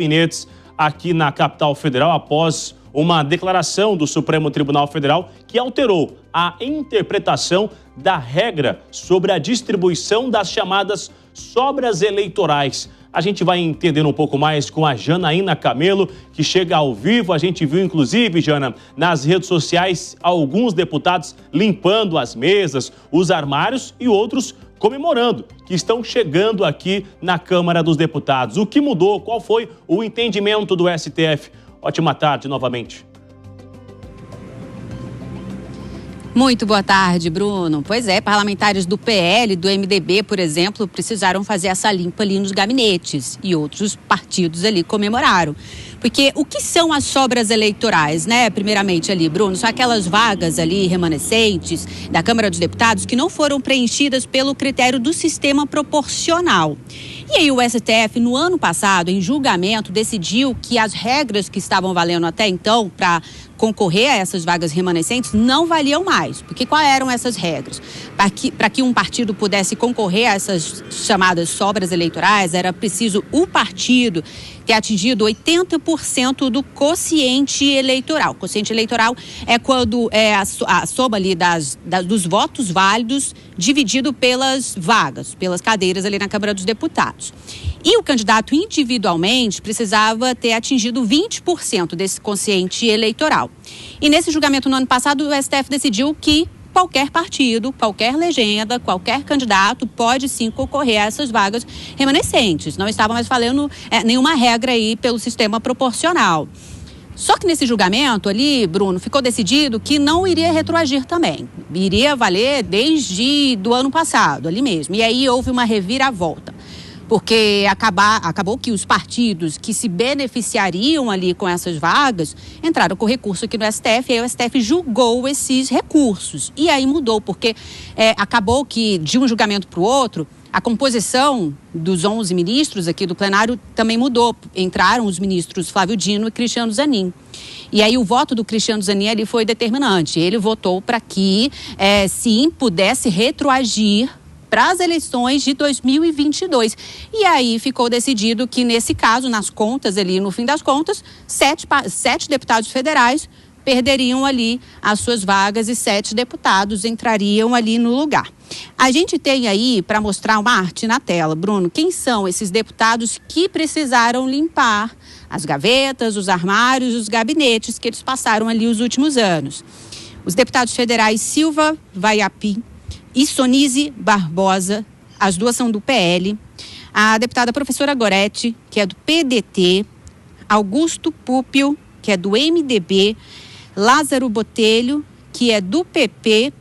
gabinetes aqui na capital federal após uma declaração do Supremo Tribunal Federal que alterou a interpretação da regra sobre a distribuição das chamadas sobras eleitorais. A gente vai entendendo um pouco mais com a Janaína Camelo, que chega ao vivo. A gente viu, inclusive, Jana, nas redes sociais, alguns deputados limpando as mesas, os armários e outros comemorando que estão chegando aqui na Câmara dos Deputados. O que mudou? Qual foi o entendimento do STF? Ótima tarde novamente. Muito boa tarde, Bruno. Pois é, parlamentares do PL, do MDB, por exemplo, precisaram fazer essa limpa ali nos gabinetes e outros partidos ali comemoraram. Porque o que são as sobras eleitorais, né? Primeiramente ali, Bruno, são aquelas vagas ali remanescentes da Câmara dos Deputados que não foram preenchidas pelo critério do sistema proporcional. E aí o STF, no ano passado, em julgamento, decidiu que as regras que estavam valendo até então para concorrer a essas vagas remanescentes não valiam mais. Porque quais eram essas regras? Para que um partido pudesse concorrer a essas chamadas sobras eleitorais, era preciso o partido ter atingido 80% do quociente eleitoral. O quociente eleitoral é quando é a soma ali dos votos válidos dividido pelas vagas, pelas cadeiras ali na Câmara dos Deputados. E o candidato individualmente precisava ter atingido 20% desse quociente eleitoral. E nesse julgamento no ano passado, o STF decidiu que qualquer partido, qualquer legenda, qualquer candidato pode sim concorrer a essas vagas remanescentes. Não estava mais falando nenhuma regra aí pelo sistema proporcional. Só que nesse julgamento ali, Bruno, ficou decidido que não iria retroagir também. Iria valer desde do ano passado, ali mesmo. E aí houve uma reviravolta. Porque acabou que os partidos que se beneficiariam ali com essas vagas entraram com recurso aqui no STF, e aí o STF julgou esses recursos. E aí mudou, porque acabou que de um julgamento para o outro, a composição dos 11 ministros aqui do plenário também mudou. Entraram os ministros Flávio Dino e Cristiano Zanin. E aí o voto do Cristiano Zanin ali foi determinante. Ele votou para que, sim, pudesse retroagir para as eleições de 2022. E aí ficou decidido que, nesse caso, nas contas ali, no fim das contas, sete deputados federais perderiam ali as suas vagas e 7 deputados entrariam ali no lugar. A gente tem aí, para mostrar uma arte na tela, Bruno, quem são esses deputados que precisaram limpar as gavetas, os armários, os gabinetes que eles passaram ali os últimos anos. Os deputados federais Silva Vaiapi e Sonise Barbosa, as duas são do PL, a deputada professora Gorete, que é do PDT, Augusto Púpio, que é do MDB, Lázaro Botelho, que é do PP,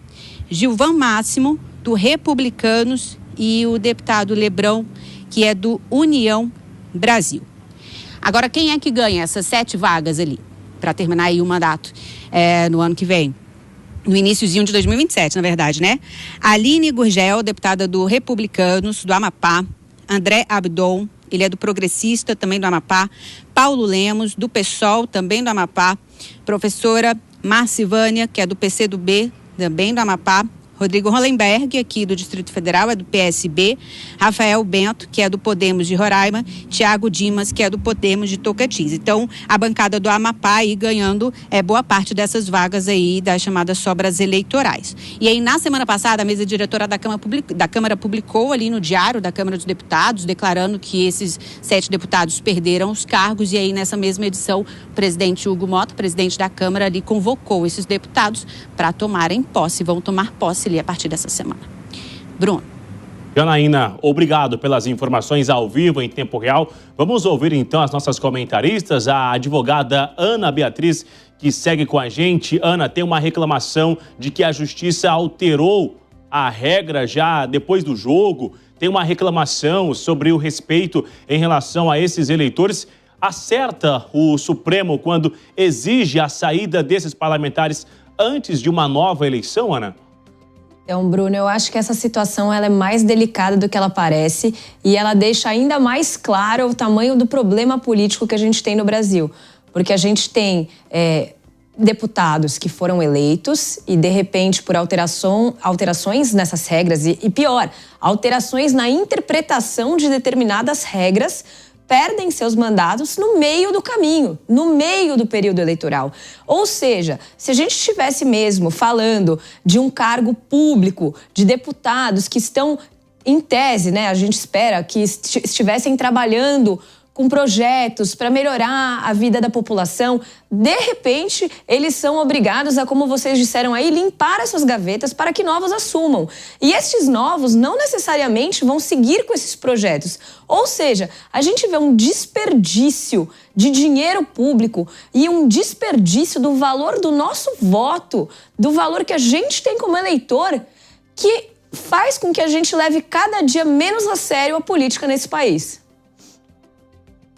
Gilvan Máximo, do Republicanos, e o deputado Lebrão, que é do União Brasil. Agora, quem é que ganha essas 7 vagas ali, para terminar aí o mandato no ano que vem? No iniciozinho de 2027, na verdade, né? Aline Gurgel, deputada do Republicanos, do Amapá. André Abdon, ele é do Progressista, também do Amapá. Paulo Lemos, do PSOL, também do Amapá. Professora Marcivânia, que é do PCdoB, também do Amapá. Rodrigo Hollenberg, aqui do Distrito Federal, é do PSB. Rafael Bento, que é do Podemos de Roraima. Tiago Dimas, que é do Podemos de Tocantins. Então, a bancada do Amapá aí ganhando boa parte dessas vagas aí das chamadas sobras eleitorais. E aí, na semana passada, a mesa diretora da Câmara publicou ali no Diário da Câmara dos Deputados, declarando que esses 7 deputados perderam os cargos. E aí, nessa mesma edição, o presidente Hugo Mota, presidente da Câmara, ali convocou esses deputados para tomarem posse, vão tomar posse ali a partir dessa semana. Bruno. Janaína, obrigado pelas informações ao vivo, em tempo real. Vamos ouvir então as nossas comentaristas, a advogada Ana Beatriz, que segue com a gente. Ana, tem uma reclamação de que a Justiça alterou a regra já depois do jogo. Tem uma reclamação sobre o respeito em relação a esses eleitores. Acerta o Supremo quando exige a saída desses parlamentares antes de uma nova eleição, Ana? Então, Bruno, eu acho que essa situação ela é mais delicada do que ela parece e ela deixa ainda mais claro o tamanho do problema político que a gente tem no Brasil. Porque a gente tem deputados que foram eleitos e, de repente, por alterações nessas regras e pior, alterações na interpretação de determinadas regras, perdem seus mandatos no meio do caminho, no meio do período eleitoral. Ou seja, se a gente estivesse mesmo falando de um cargo público, de deputados que estão, em tese, né, a gente espera que estivessem trabalhando com projetos para melhorar a vida da população, de repente, eles são obrigados a, como vocês disseram aí, limpar as suas gavetas para que novos assumam. E estes novos não necessariamente vão seguir com esses projetos. Ou seja, a gente vê um desperdício de dinheiro público e um desperdício do valor do nosso voto, do valor que a gente tem como eleitor, que faz com que a gente leve cada dia menos a sério a política nesse país.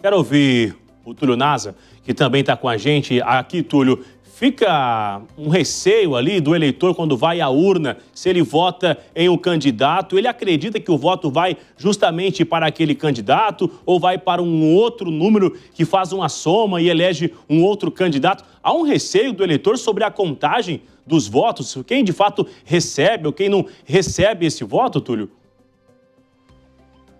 Quero ouvir o Túlio Naza, que também está com a gente aqui. Túlio, fica um receio ali do eleitor quando vai à urna, se ele vota em um candidato, ele acredita que o voto vai justamente para aquele candidato ou vai para um outro número que faz uma soma e elege um outro candidato? Há um receio do eleitor sobre a contagem dos votos? Quem de fato recebe ou quem não recebe esse voto, Túlio?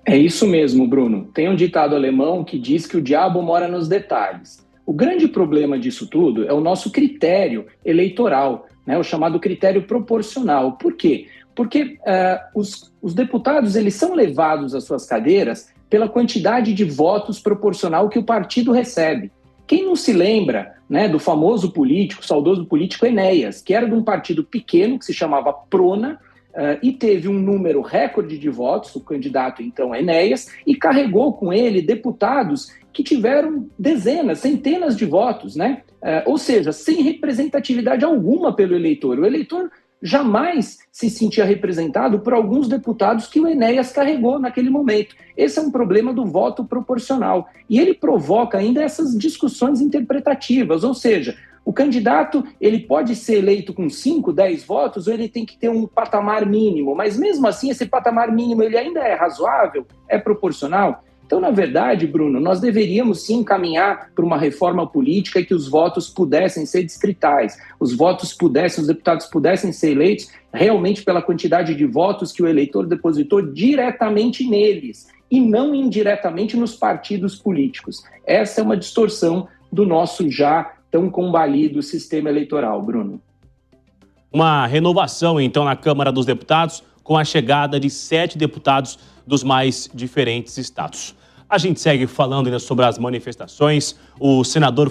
É isso mesmo, Bruno. Tem um ditado alemão que diz que o diabo mora nos detalhes. O grande problema disso tudo é o nosso critério eleitoral, né? O chamado critério proporcional. Por quê? Porque os deputados eles são levados às suas cadeiras pela quantidade de votos proporcional que o partido recebe. Quem não se lembra, né, do famoso político, saudoso político Enéas, que era de um partido pequeno que se chamava Prona, e teve um número recorde de votos, o candidato então Enéas, e carregou com ele deputados que tiveram dezenas, centenas de votos, né? Ou seja, sem representatividade alguma pelo eleitor. O eleitor jamais se sentia representado por alguns deputados que o Enéas carregou naquele momento. Esse é um problema do voto proporcional. E ele provoca ainda essas discussões interpretativas, ou seja, o candidato ele pode ser eleito com 5, 10 votos ou ele tem que ter um patamar mínimo, mas mesmo assim esse patamar mínimo ele ainda é razoável, é proporcional? Então, na verdade, Bruno, nós deveríamos sim caminhar para uma reforma política e que os votos pudessem ser distritais, os deputados pudessem ser eleitos realmente pela quantidade de votos que o eleitor depositou diretamente neles e não indiretamente nos partidos políticos. Essa é uma distorção do nosso já tão combalido sistema eleitoral, Bruno. Uma renovação, então, na Câmara dos Deputados, com a chegada de 7 deputados dos mais diferentes estados. A gente segue falando ainda sobre as manifestações. O senador